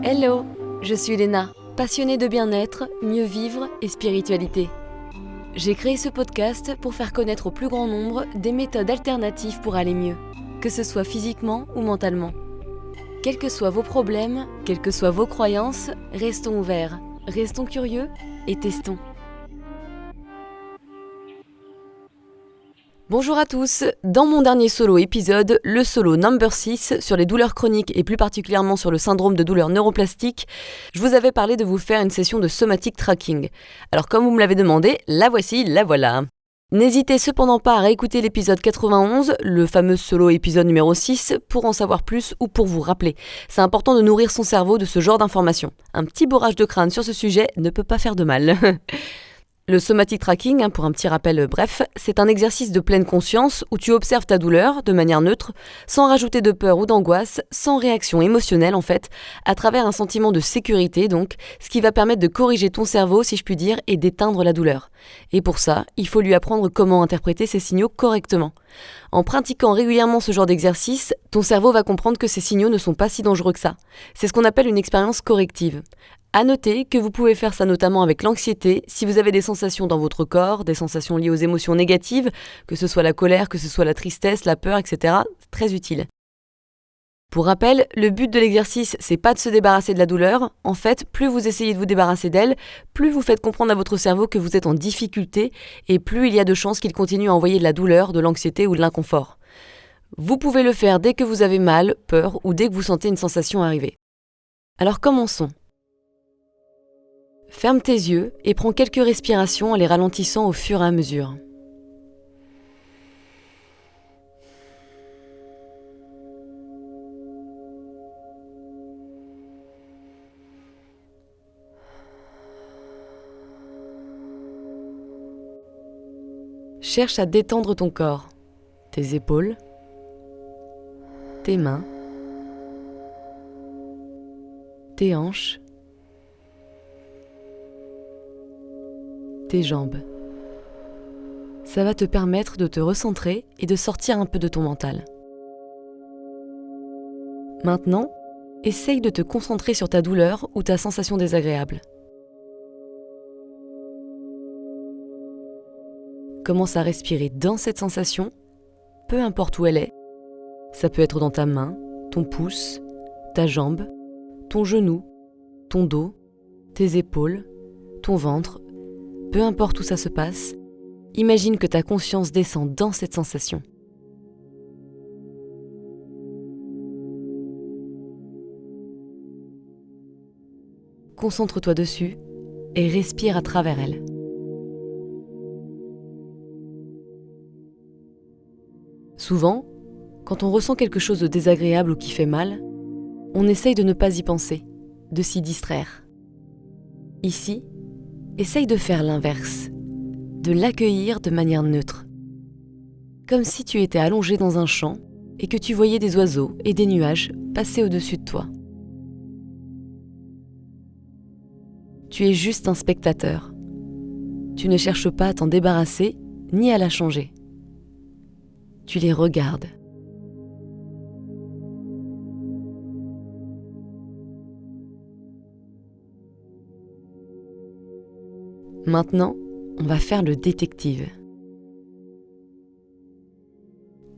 Hello, je suis Léna, passionnée de bien-être, mieux vivre et spiritualité. J'ai créé ce podcast pour faire connaître au plus grand nombre des méthodes alternatives pour aller mieux, que ce soit physiquement ou mentalement. Quels que soient vos problèmes, quelles que soient vos croyances, restons ouverts, restons curieux et testons. Bonjour à tous, dans mon dernier solo épisode, le solo number 6 sur les douleurs chroniques et plus particulièrement sur le syndrome de douleur neuroplastique, je vous avais parlé de vous faire une session de somatic tracking. Alors comme vous me l'avez demandé, la voici, la voilà. N'hésitez cependant pas à réécouter l'épisode 91, le fameux solo épisode numéro 6, pour en savoir plus ou pour vous rappeler. C'est important de nourrir son cerveau de ce genre d'informations. Un petit bourrage de crâne sur ce sujet ne peut pas faire de mal. Le somatic tracking, pour un petit rappel bref, c'est un exercice de pleine conscience où tu observes ta douleur de manière neutre, sans rajouter de peur ou d'angoisse, sans réaction émotionnelle en fait, à travers un sentiment de sécurité donc, ce qui va permettre de corriger ton cerveau si je puis dire et d'éteindre la douleur. Et pour ça, il faut lui apprendre comment interpréter ces signaux correctement. En pratiquant régulièrement ce genre d'exercice, ton cerveau va comprendre que ces signaux ne sont pas si dangereux que ça. C'est ce qu'on appelle une expérience corrective. À noter que vous pouvez faire ça notamment avec l'anxiété, si vous avez des sensations dans votre corps, des sensations liées aux émotions négatives, que ce soit la colère, que ce soit la tristesse, la peur, etc. C'est très utile. Pour rappel, le but de l'exercice, c'est pas de se débarrasser de la douleur. En fait, plus vous essayez de vous débarrasser d'elle, plus vous faites comprendre à votre cerveau que vous êtes en difficulté et plus il y a de chances qu'il continue à envoyer de la douleur, de l'anxiété ou de l'inconfort. Vous pouvez le faire dès que vous avez mal, peur ou dès que vous sentez une sensation arriver. Alors commençons. Ferme tes yeux et prends quelques respirations en les ralentissant au fur et à mesure. Cherche à détendre ton corps, tes épaules, tes mains, tes hanches, tes jambes. Ça va te permettre de te recentrer et de sortir un peu de ton mental. Maintenant, essaye de te concentrer sur ta douleur ou ta sensation désagréable. Commence à respirer dans cette sensation, peu importe où elle est. Ça peut être dans ta main, ton pouce, ta jambe, ton genou, ton dos, tes épaules, ton ventre. Peu importe où ça se passe, imagine que ta conscience descend dans cette sensation. Concentre-toi dessus et respire à travers elle. Souvent, quand on ressent quelque chose de désagréable ou qui fait mal, on essaye de ne pas y penser, de s'y distraire. Ici, essaye de faire l'inverse, de l'accueillir de manière neutre. Comme si tu étais allongé dans un champ et que tu voyais des oiseaux et des nuages passer au-dessus de toi. Tu es juste un spectateur. Tu ne cherches pas à t'en débarrasser ni à la changer. Tu les regardes. Maintenant, on va faire le détective.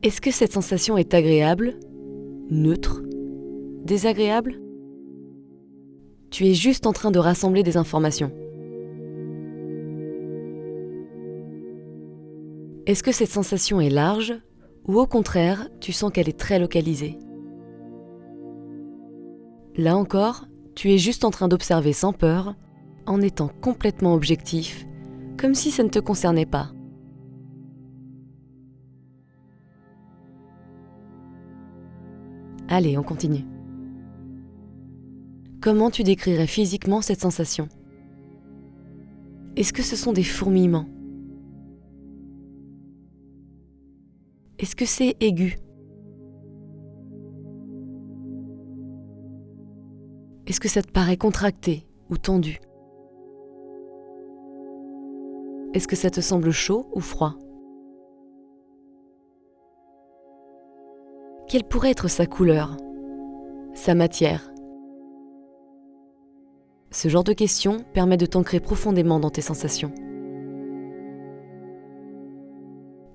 Est-ce que cette sensation est agréable, neutre, désagréable ? Tu es juste en train de rassembler des informations. Est-ce que cette sensation est large ou au contraire, tu sens qu'elle est très localisée ? Là encore, tu es juste en train d'observer sans peur, en étant complètement objectif, comme si ça ne te concernait pas. Allez, on continue. Comment tu décrirais physiquement cette sensation ? Est-ce que ce sont des fourmillements ? Est-ce que c'est aigu ? Est-ce que ça te paraît contracté ou tendu ? Est-ce que ça te semble chaud ou froid ? Quelle pourrait être sa couleur, sa matière ? Ce genre de questions permet de t'ancrer profondément dans tes sensations.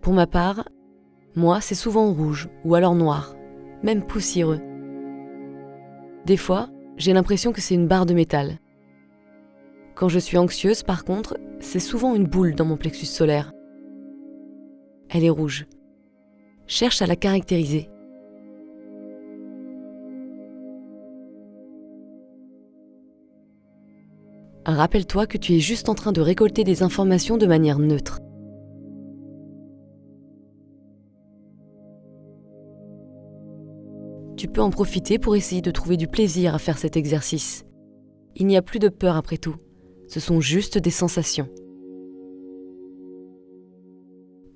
Pour ma part, moi, c'est souvent rouge ou alors noir, même poussiéreux. Des fois, j'ai l'impression que c'est une barre de métal. Quand je suis anxieuse, par contre, c'est souvent une boule dans mon plexus solaire. Elle est rouge. Cherche à la caractériser. Rappelle-toi que tu es juste en train de récolter des informations de manière neutre. Tu peux en profiter pour essayer de trouver du plaisir à faire cet exercice. Il n'y a plus de peur après tout. Ce sont juste des sensations.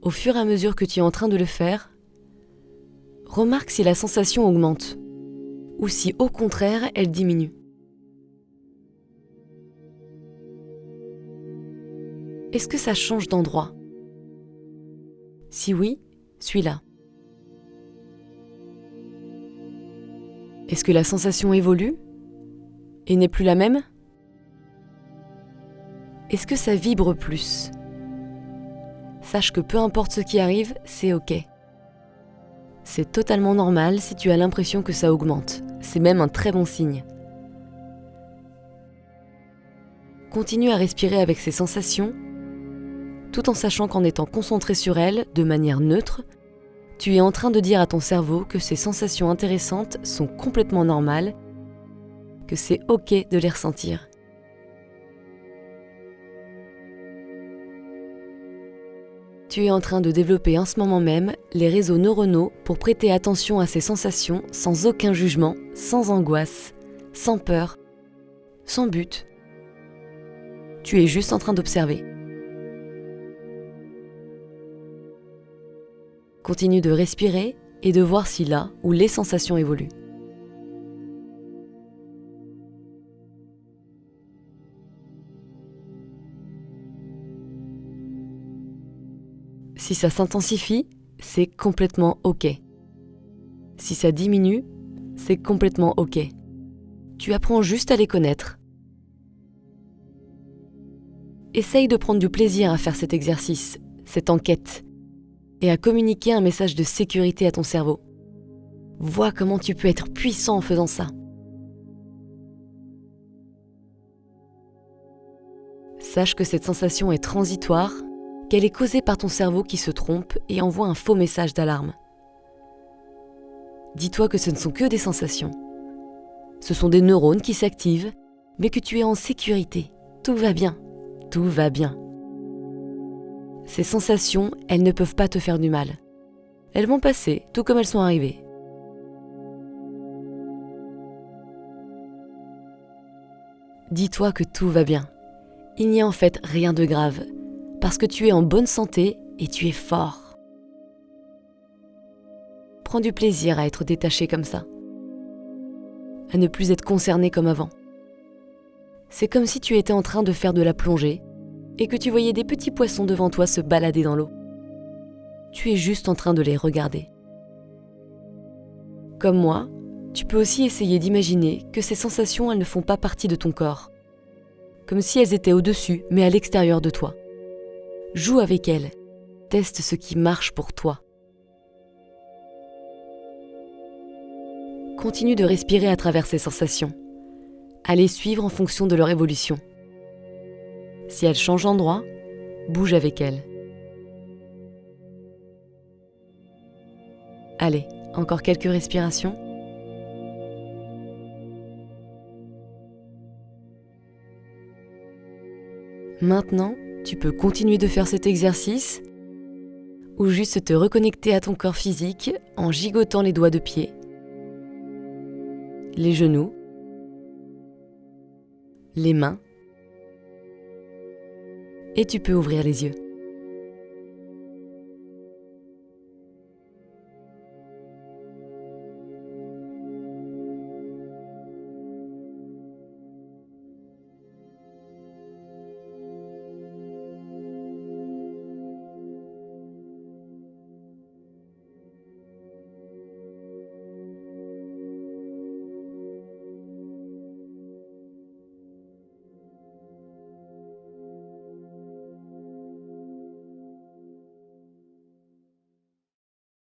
Au fur et à mesure que tu es en train de le faire, remarque si la sensation augmente ou si au contraire elle diminue. Est-ce que ça change d'endroit? Si oui, suis-la. Est-ce que la sensation évolue et n'est plus la même? Est-ce que ça vibre plus? Sache que peu importe ce qui arrive, c'est ok. C'est totalement normal si tu as l'impression que ça augmente. C'est même un très bon signe. Continue à respirer avec ces sensations, tout en sachant qu'en étant concentré sur elles de manière neutre, tu es en train de dire à ton cerveau que ces sensations intéressantes sont complètement normales, que c'est ok de les ressentir. Tu es en train de développer en ce moment même les réseaux neuronaux pour prêter attention à ces sensations sans aucun jugement, sans angoisse, sans peur, sans but. Tu es juste en train d'observer. Continue de respirer et de voir si là ou les sensations évoluent. Si ça s'intensifie, c'est complètement ok. Si ça diminue, c'est complètement ok. Tu apprends juste à les connaître. Essaye de prendre du plaisir à faire cet exercice, cette enquête, et à communiquer un message de sécurité à ton cerveau. Vois comment tu peux être puissant en faisant ça. Sache que cette sensation est transitoire, qu'elle est causée par ton cerveau qui se trompe et envoie un faux message d'alarme. Dis-toi que ce ne sont que des sensations. Ce sont des neurones qui s'activent, mais que tu es en sécurité. Tout va bien. Tout va bien. Ces sensations, elles ne peuvent pas te faire du mal. Elles vont passer, tout comme elles sont arrivées. Dis-toi que tout va bien. Il n'y a en fait rien de grave, parce que tu es en bonne santé et tu es fort. Prends du plaisir à être détaché comme ça, à ne plus être concerné comme avant. C'est comme si tu étais en train de faire de la plongée et que tu voyais des petits poissons devant toi se balader dans l'eau. Tu es juste en train de les regarder. Comme moi, tu peux aussi essayer d'imaginer que ces sensations, elles ne font pas partie de ton corps, comme si elles étaient au-dessus, mais à l'extérieur de toi. Joue avec elles, teste ce qui marche pour toi. Continue de respirer à travers ces sensations, à les suivre en fonction de leur évolution. Si elles changent d'endroit, bouge avec elles. Allez, encore quelques respirations. Maintenant, tu peux continuer de faire cet exercice ou juste te reconnecter à ton corps physique en gigotant les doigts de pied, les genoux, les mains, et tu peux ouvrir les yeux.